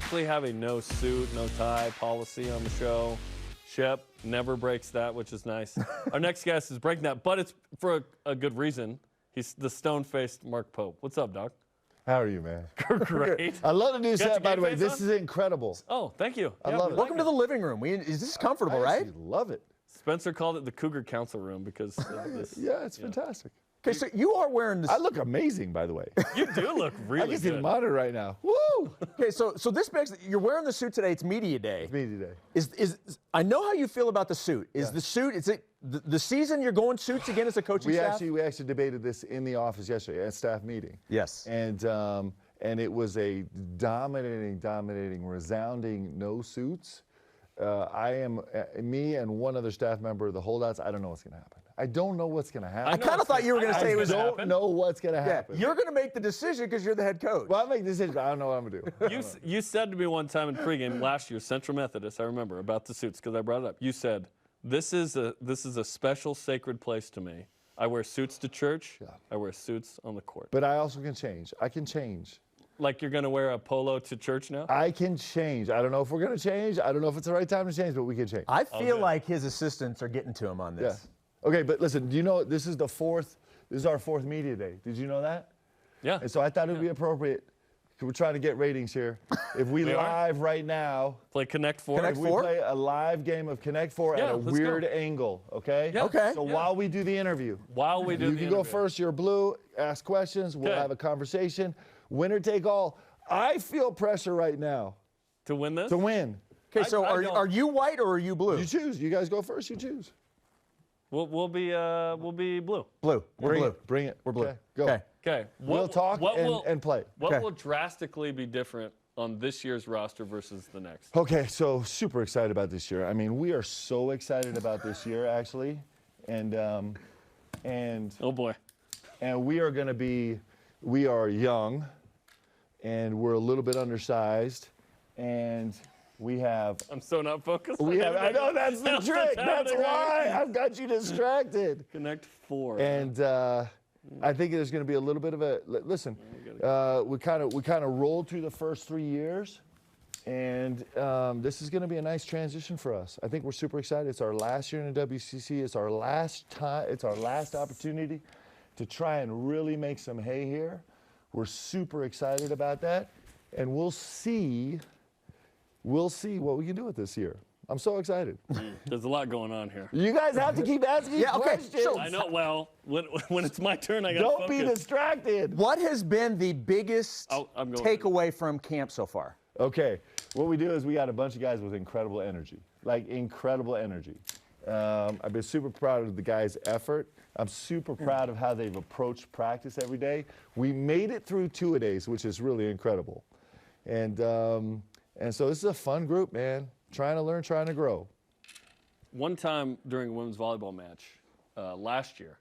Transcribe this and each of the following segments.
typically have a no suit, no tie policy on the show. Shep never breaks that, which is nice. Our next guest is breaking that, but it's for a good reason. He's the stone-faced Mark Pope. What's up, Doc? How are you, man? Great. I love the new set, by the way. This on? is incredible. Oh, thank you. I love it. Welcome to the living room. Is this comfortable, I right? love it. Spencer called it the Cougar Council Room because of this. Yeah, it's fantastic. Okay, so you are wearing this. I look amazing, by the way. You do look really I can see the good. monitor right now. Woo! Okay, so this makes you're wearing the suit today. It's media day. It's me today. Is I know how you feel about the suit. Is the suit? Is it the season you're going suits again as a coaching staff? We actually debated this in the office yesterday at staff meeting. Yes. And it was a dominating, resounding no suits. Me and one other staff member, the holdouts, I don't know what's going to happen. I don't know what's going to happen. I kind of thought you were going to say it was. I don't know what's going to happen. You're going to make the decision because you're the head coach. Well, I make decisions, but I don't know what I'm going to do. You said to me one time in pregame last year, Central Methodist, I remember, about the suits because I brought it up. You said, this is a special sacred place to me. I wear suits to church. Yeah. I wear suits on the court. But I also can change. I can change. Like you're going to wear a polo to church now? I can change. I don't know if we're going to change. I don't know if it's the right time to change, but we can change. I feel like his assistants are getting to him on this. Yeah. Okay, but listen, do you know this is our fourth media day. Did you know that? Yeah. And so I thought it would be appropriate. We're trying to get ratings here. If we live right now, play Connect Four. Connect if we Four? play a live game of Connect Four at a weird angle, okay? Yeah. Okay. So while we do the interview, you can go first. You're blue. Ask questions. We'll have a conversation. Winner take all. I feel pressure right now to win this. to win. Okay, so are you white or are you blue? You choose. You guys go first. You choose. We'll be blue. Blue. We're blue. Bring it. We're blue. Okay, go. Okay. Okay. We'll talk and play. What will drastically be different on this year's roster versus the next? Okay, so super excited about this year. I mean, we are so excited about this year, actually, and oh boy, and we are young, and we're a little bit undersized, and we have. I'm so not focused. I know that's the trick. That's why I've got you distracted. Connect Four. And I think there's going to be a little bit of a listen. We kind of rolled through the first 3 years, and this is going to be a nice transition for us. I think we're super excited. It's our last year in the WCC. It's our last time. It's our last opportunity to try and really make some hay here. We're super excited about that, and we'll see what we can do with this year. I'm so excited. There's a lot going on here. You guys have to keep asking questions. So I know. Well, when it's my turn, I got to Don't be distracted. What has been the biggest takeaway from camp so far? Okay, what we do is we got a bunch of guys with incredible energy, like incredible energy. I've been super proud of the guys' effort. I'm super proud of how they've approached practice every day. We made it through two-a-days, which is really incredible. And so this is a fun group, man. Trying to learn, trying to grow. One time during a women's volleyball match last year,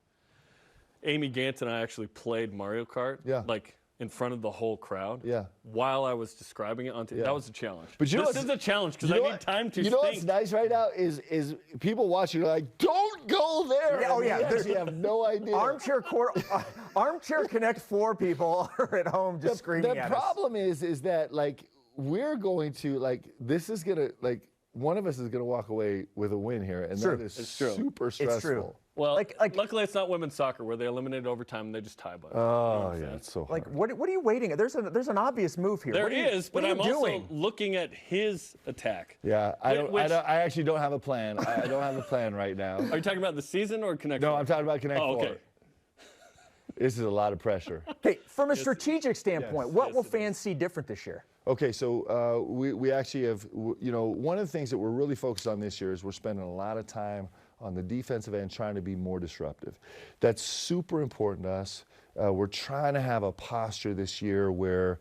Amy Gant and I actually played Mario Kart. Yeah. Like in front of the whole crowd. Yeah. While I was describing it on TV. That was a challenge. But this is a challenge because I need time to You know what's nice right now is people watching are like, don't go there. Yeah, They actually have no idea. Armchair Connect Four people are at home just screaming at us. The problem is that like we're going to this is gonna one of us is gonna walk away with a win here, and that is super stressful. It's true. Well, luckily it's not women's soccer where they eliminated overtime and they just tie. Oh yeah, it's so hard. What are you waiting at? There's an obvious move here. There is, but I'm doing? also looking at his attack. Yeah, I actually don't have a plan. I don't have a plan right now. Are you talking about the season or Connect? No, I'm talking about Connect Four. Okay. This is a lot of pressure. Okay, from a strategic standpoint, what will fans see different this year? Okay, so we actually have, one of the things that we're really focused on this year is we're spending a lot of time on the defensive end trying to be more disruptive. That's super important to us. We're trying to have a posture this year where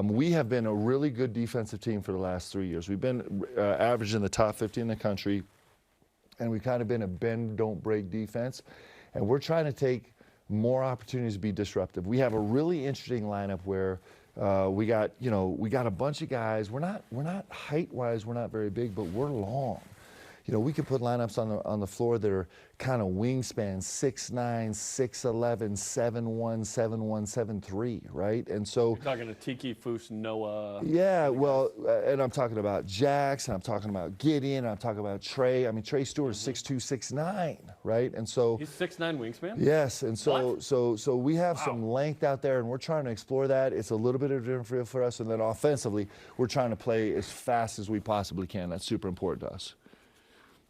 we have been a really good defensive team for the last 3 years. We've been average in the top 50 in the country, and we've kind of been a bend, don't break defense. And we're trying to take more opportunities to be disruptive. We have a really interesting lineup where we got a bunch of guys. We're not height-wise, we're not very big, but we're long. you know, we could put lineups on the floor that are kind of wingspan 6'9", 6'11", 7'1", 7'1", 7'3", right? And so You're talking to Tiki, Foose, Noah. yeah, well, and I'm talking about Jax, and I'm talking about Gideon, and I'm talking about Trey. I mean, Trey Stewart is 6'2", 6'9", right? And so He's 6'9" wingspan? yes, and so What? so we have some length out there, and we're trying to explore that. It's a little bit of a different feel for us, and then offensively, we're trying to play as fast as we possibly can. That's super important to us.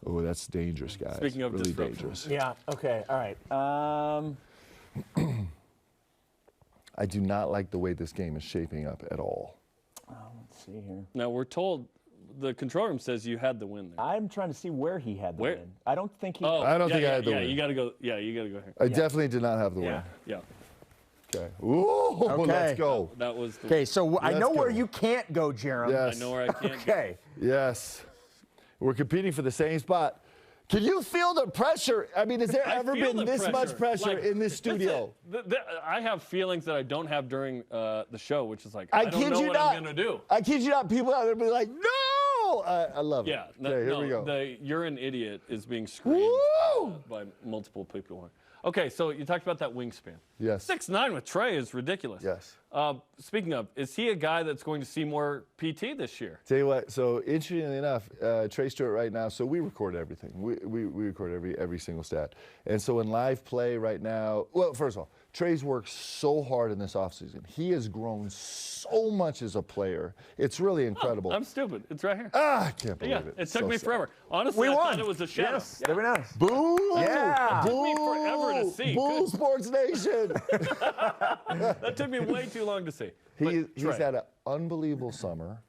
Oh, that's dangerous, guys. Speaking of really disruption. dangerous. Yeah. Okay. All right. I do not like the way this game is shaping up at all. Let's see here. Now, we're told the control room says you had the win there. I'm trying to see where he had the Where? win. I don't think he. I don't think I had the yeah, win. you got to go. Yeah, you got to go here. I definitely did not have the Yeah. Yeah. win. Okay. Ooh, Okay. let's go. That was the Okay, so I Let's know where go. you can't go, Jerem. Yes. I know where I can't Okay. Yes. We're competing for the same spot. Can you feel the pressure? I mean, has there I ever feel been the this much pressure Like, in this studio? I have feelings that I don't have during the show, which is like, I I don't kid know you what not. I'm going to do. I kid you not. People out there be like, no! I love it. Yeah. Okay, here we go. The "you're an idiot" is being screamed Woo! by multiple people. Okay, so you talked about that wingspan. Yes. 6'9" with Trey is ridiculous. Yes. Speaking of, is he a guy that's going to see more PT this year? Tell you what, so interestingly enough, Trey Stewart right now, so we record everything. We record every single stat. And so in live play right now, well, first of all, Trey's worked so hard in this offseason. He has grown so much as a player. It's really incredible. I'm stupid. It's right here. I can't believe Yeah, it. it took So me sad. forever. Honestly, We I won. thought it was a shadow. Yes. Very nice. Boo! Yeah. It took me forever to see. Boo, Sports Nation! That took me way too long to see. He's Trey. had an unbelievable summer,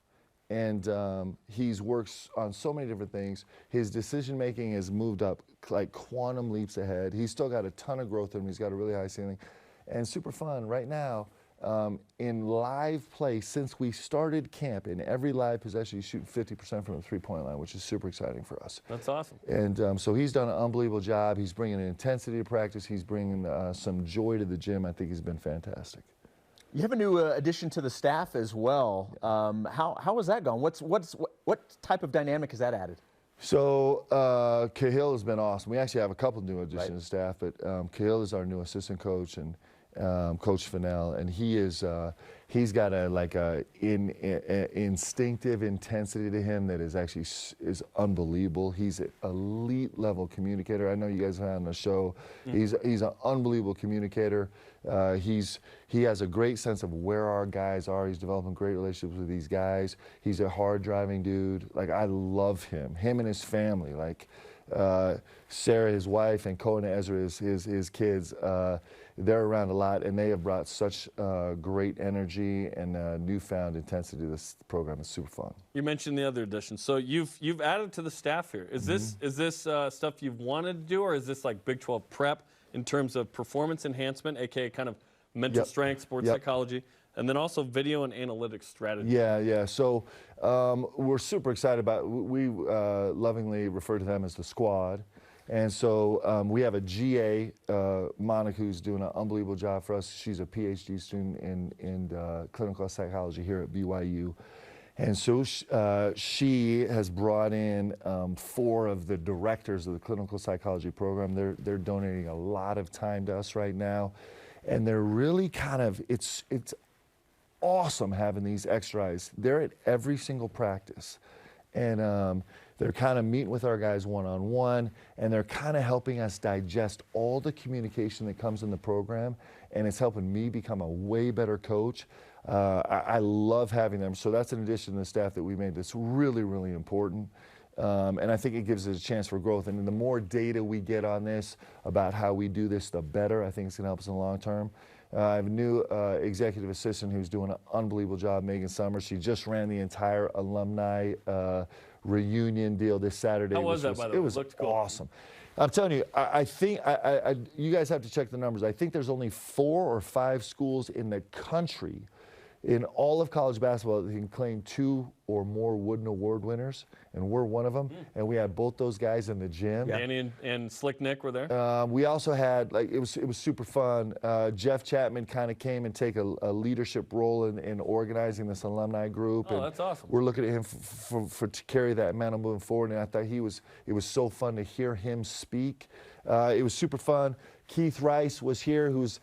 and he's worked on so many different things. His decision making has moved up like quantum leaps ahead. He's still got a ton of growth in him. He's got a really high ceiling, and super fun right now. In live play, since we started camp, in every live possession, he's shooting 50% from the three-point line, which is super exciting for us. That's awesome. And so he's done an unbelievable job. He's bringing an intensity to practice. He's bringing some joy to the gym. I think he's been fantastic. You have a new addition to the staff as well. How has that gone? What type of dynamic has that added? So Cahill has been awesome. We actually have a couple new additions to staff, but Cahill is our new assistant coach, and Coach Fennell, and he's got a instinctive intensity to him that is actually is unbelievable. He's an elite level communicator. I know you guys have had on the show. He's an unbelievable communicator. He has a great sense of where our guys are. He's developing great relationships with these guys. He's a hard driving dude. Like, I love him. Him and his family. Like Sarah, his wife, and Cohen Ezra, his kids. They're around a lot, and they have brought such great energy and newfound intensity to this program. It's super fun. You mentioned the other addition. So you've added to the staff here. Is this stuff you've wanted to do, or is this like Big 12 prep in terms of performance enhancement, aka kind of mental strength, sports psychology, and then also video and analytics strategy? Yeah. So we're super excited about. We lovingly refer to them as the squad. And so we have a GA, Monica, who's doing an unbelievable job for us. She's a PhD student in clinical psychology here at BYU. And so she has brought in 4 of the directors of the clinical psychology program. They're donating a lot of time to us right now. And they're really kind of, it's awesome having these extra eyes. They're at every single practice. And they're kind of meeting with our guys one-on-one, and they're kind of helping us digest all the communication that comes in the program, and it's helping me become a way better coach. I love having them. So that's an addition to the staff that we made that's really, really important. And I think it gives us a chance for growth. And the more data we get on this about how we do this, the better. I think it's going to help us in the long term. I have a new executive assistant who's doing an unbelievable job, Megan Summers. She just ran the entire alumni reunion deal this Saturday. How was that, by the way? It was Looked cool. awesome. I'm telling you, I think you guys have to check the numbers. I think there's only 4 or 5 schools in the country In all of college basketball, they can claim 2 or more Wooden Award winners, and we're one of them. And we had both those guys in the gym. Danny and Slick Nick were there. We also had, like, it was super fun. Jeff Chapman kind of came and take a leadership role in organizing this alumni group. Oh, and that's awesome. We're looking at him to carry that mantle moving forward. And I thought it was so fun to hear him speak. It was super fun. Keith Rice was here, who's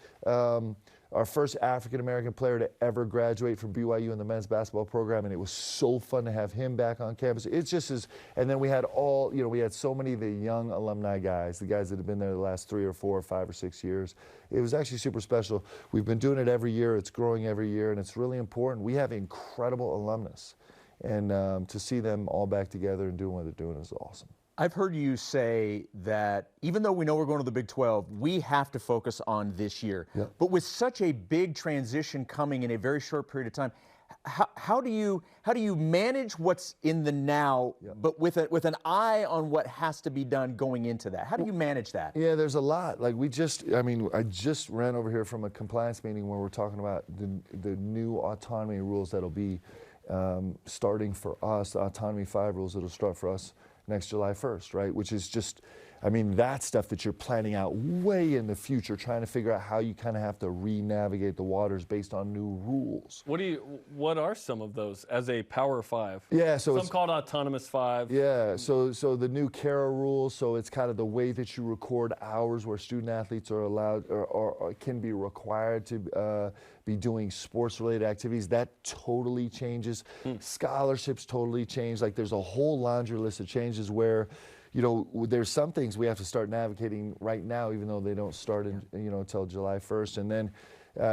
our first African-American player to ever graduate from BYU in the men's basketball program, and it was so fun to have him back on campus. It's just as, and then we had we had so many of the young alumni guys, the guys that have been there the last 3 or 4 or 5 or 6 years. It was actually super special. We've been doing it every year. It's growing every year, and it's really important. We have incredible alumnus, and to see them all back together and doing what they're doing is awesome. I've heard you say that even though we know we're going to the Big 12, we have to focus on this year. Yep. But with such a big transition coming in a very short period of time, how do you manage what's in the now, but with an eye on what has to be done going into that? How do you manage that? Yeah, there's a lot. Like I just ran over here from a compliance meeting where we're talking about the new autonomy rules that'll be starting for us, the Autonomy 5 rules that'll start for us next July 1st, right? Which is just, that stuff that you're planning out way in the future, trying to figure out how you kind of have to re-navigate the waters based on new rules. What are some of those as a Power 5? Yeah, so some called Autonomous 5. Yeah, so the new CARA rules, so it's kind of the way that you record hours where student athletes are allowed or can be required to be doing sports-related activities. That totally changes. Scholarships totally change. Like, there's a whole laundry list of changes where, there's some things we have to start navigating right now, even though they don't start until July 1st. And then,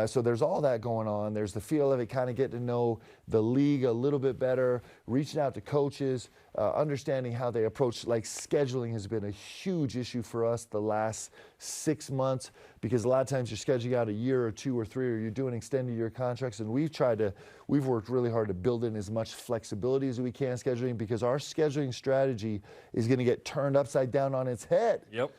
so there's all that going on. There's the feel of it, kind of getting to know the league a little bit better, reaching out to coaches, understanding how they approach, like scheduling has been a huge issue for us the last 6 months, because a lot of times you're scheduling out a year or 2 or 3, or you're doing extended year contracts, and we've worked really hard to build in as much flexibility as we can scheduling, because our scheduling strategy is going to get turned upside down on its head. Yep.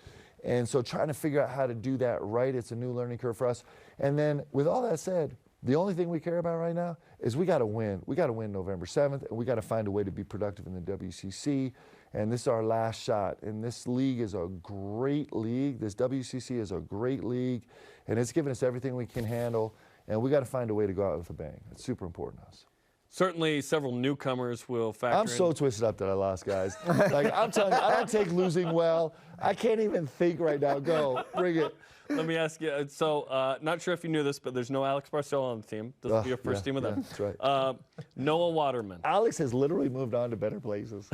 And so trying to figure out how to do that right, it's a new learning curve for us. And then with all that said, the only thing we care about right now is we got to win. We got to win November 7th, and we got to find a way to be productive in the WCC. And this is our last shot. And this league is a great league. This WCC is a great league, and it's given us everything we can handle. And we got to find a way to go out with a bang. It's super important to us. Certainly, several newcomers will factor in. I'm so twisted up that I lost, guys. Like, I'm telling you, I don't take losing well. I can't even think right now. Go, bring it. Let me ask you. So, not sure if you knew this, but there's no Alex Barcelo on the team. This will be your first team with them. That's right. Noah Waterman. Alex has literally moved on to better places.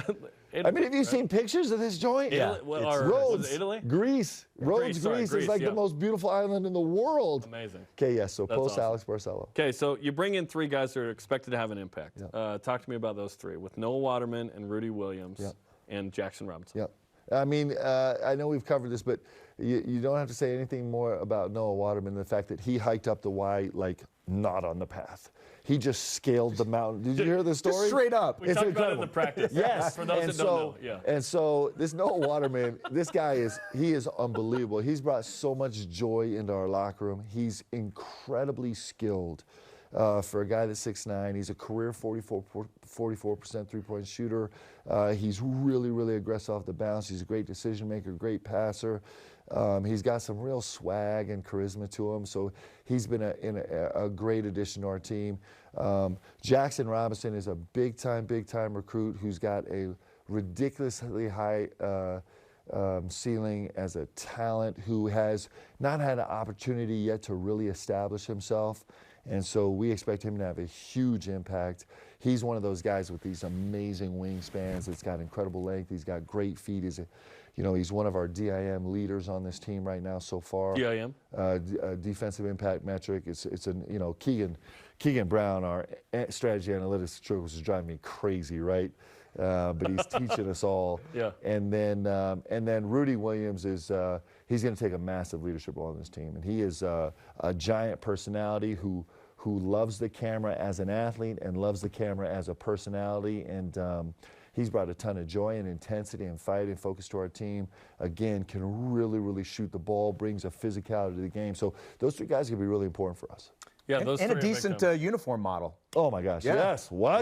Italy, have you seen pictures of this joint? Yeah. Rhodes, Italy? Greece. Rhodes, Greece is like the most beautiful island in the world. Amazing. Okay, yes, so That's post awesome. Alex Barcelo. Okay, so you bring in 3 guys that are expected to have an impact. Yep. Talk to me about those 3, with Noah Waterman and Rudy Williams Yep. and Jackson Robinson. Yep. I know we've covered this, but you don't have to say anything more about Noah Waterman than the fact that he hiked up the Y, like, not on the path. He just scaled the mountain. Did you hear the story? Just straight up. We talked about it in the practice. Yes. For those that don't know. Yeah. And so this Noah Waterman, this guy he is unbelievable. He's brought so much joy into our locker room. He's incredibly skilled. For a guy that's 6'9", he's a career 44% three-point shooter. He's really, really aggressive off the bounce. He's a great decision maker, great passer. He's got some real swag and charisma to him, so he's been a great addition to our team. Jackson Robinson is a big-time recruit who's got a ridiculously high ceiling as a talent, who has not had an opportunity yet to really establish himself. And so we expect him to have a huge impact. He's one of those guys with these amazing wingspans. It's got incredible length. He's got great feet. He's one of our DIM leaders on this team right now so far. DIM? Defensive impact metric. Keegan Brown, our strategy analytics coach, is driving me crazy, right? But he's teaching us all. Yeah. And then Rudy Williams is he's going to take a massive leadership role on this team, and he is a giant personality who loves the camera as an athlete and loves the camera as a personality, and he's brought a ton of joy and intensity and fight and focus to our team. Again, can really, really shoot the ball, brings a physicality to the game. So those 3 guys are going to be really important for us. Yeah, those and a three are big decent time. Uniform model. Oh my gosh, Yeah. yes. What?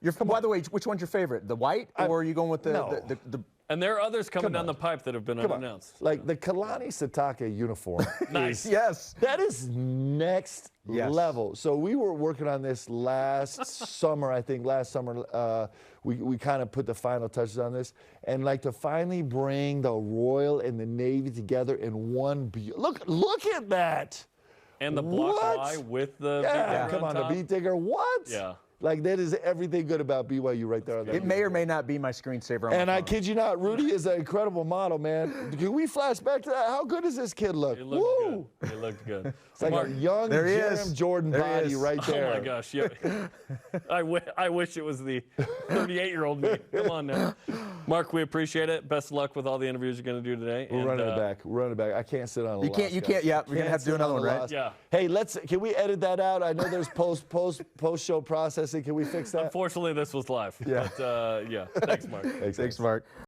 Yeah. By the way, which one's your favorite? The white, or are you going with the And there are others coming Come down on. the pipe that have been Come on. unannounced. Like the Kalani Satake uniform. Nice. Yes. That is next Yes. level. So we were working on this last summer, I think. Last summer, we kind of put the final touches on this. And like to finally bring the Royal and the Navy together in one. Look at that. And the block What? Y with the Yeah, big come on, the top. beat digger. What? Yeah. Like that is everything good about BYU right there. On that It may or may not be my screensaver on And my I phone. kid you not, Rudy is an incredible model, man. Can we flash back to that? How good does this kid look? It looked Woo! good. It looked good. It's like Mark, a young There he Jerem is. Jordan There he body is. right there. oh my gosh, yeah. I wish it was the 38-year-old me. Come on now. Mark, we appreciate it. Best of luck with all the interviews you're going to do today. We're running it back. We're running it back. I can't sit on a You loss, can't. You guys. can't. Yeah, we're gonna have to do sit another on one, the right? loss. Yeah. Hey, can we edit that out? I know there's post show processing. Can we fix that? Unfortunately, this was live. Yeah. But, yeah. Thanks, Mark. Thanks, Mark.